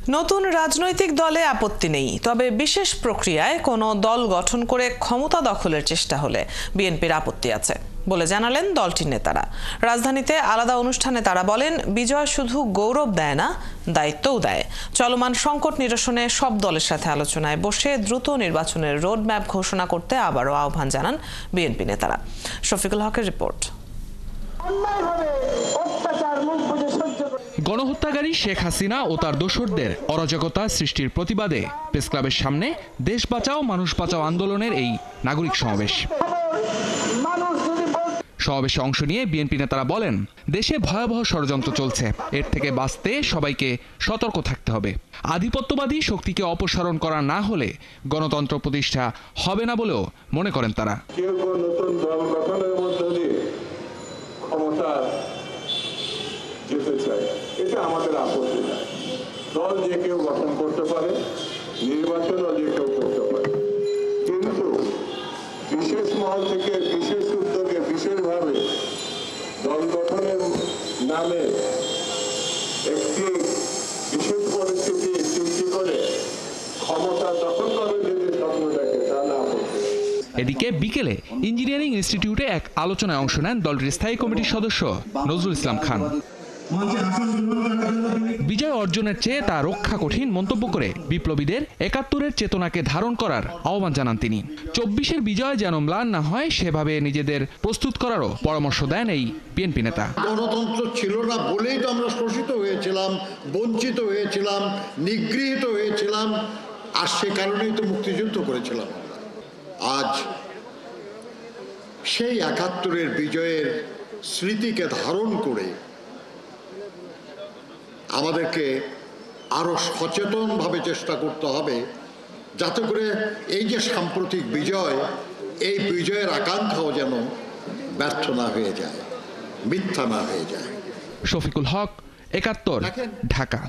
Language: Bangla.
নতুন রাজনৈতিক দলে আপত্তি নেই, তবে বিশেষ প্রক্রিয়ায় কোনো দল গঠন করে ক্ষমতা দখলের চেষ্টা হলে বিএনপির আপত্তি আছে বলে জানালেন দলটির নেতারা। রাজধানীতে আলাদা অনুষ্ঠানে তারা বলেন, বিজয় শুধু গৌরব দেয় না, দায়িত্বও দেয়। চলমান সংকট নিরসনে সব দলের সাথে আলোচনায় বসে দ্রুত নির্বাচনের রোডম্যাপ ঘোষণা করতে আবারও আহ্বান জানান বিএনপি নেতারা। শফিকুল হকের রিপোর্ট। গণহত্যাকারী শেখ হাসিনা ও তার দোসরদের অরাজকতা সৃষ্টির প্রতিবাদে প্রেসক্লাবের সামনে দেশ বাঁচাও মানুষ বাঁচাও আন্দোলনের এই নাগরিক সমাবেশ। সমাবেশে অংশ নিয়ে বিএনপি নেতারা বলেন, দেশে ভয়াবহ ষড়যন্ত্র চলছে, এর থেকে বাঁচতে সবাইকে সতর্ক থাকতে হবে। আধিপত্যবাদী শক্তিকে অপসারণ করা না হলে গণতন্ত্র প্রতিষ্ঠা হবে না বলেও মনে করেন তারা। নতুন দল গঠনের মধ্য দিয়ে ক্ষমতা যেতে চায়, এটা আমাদের আপত্তি না। দল যে কেউ গঠন করতে পারে, নির্বাচনও যে কেউ করতে পারে, কিন্তু বিশেষ মহল থেকে বিশেষ উদ্যোগে বিশেষভাবে দল গঠনের নামে একটি বিশেষ পরিস্থিতি সৃষ্টি করে ক্ষমতা দখল করে যদি স্বপ্ন দেখে, তা না আপত্তি। এদিকে বিকেলে ইঞ্জিনিয়ারিং ইনস্টিটিউটে এক আলোচনায় অংশ নেন দলটির স্থায়ী কমিটির সদস্য নজরুল ইসলাম খান। বিজয় অর্জনের চেয়ে তা রক্ষা কঠিন মন্তব্য করে বিপ্লবীদের ৭১-এর চেতনাকে ধারণ করার আহ্বান জানান তিনি। ২৪-এর বিজয় যেন ম্লান না হয় সেভাবে নিজেদের প্রস্তুত করারও পরামর্শ দেন এই বিএনপি নেতা। গণতন্ত্র ছিল না বলেই তো আমরা শোষিত হয়েছিলাম, বঞ্চিত হয়েছিলাম, নিগৃহীত হয়েছিলাম, আর সে কারণেই তো মুক্তিযুদ্ধ করেছিলাম। আজ সেই ৭১-এর বিজয়ের স্মৃতিকে ধারণ করে আমাদেরকে আরো সচেতনভাবে চেষ্টা করতে হবে, যাতে করে এই যে সাম্প্রতিক বিজয়, এই বিজয়ের আকাঙ্ক্ষাও যেন ব্যর্থ না হয়ে যায়, মিথ্যা না হয়ে যায়। শফিকুল হক, ৭১, ঢাকা।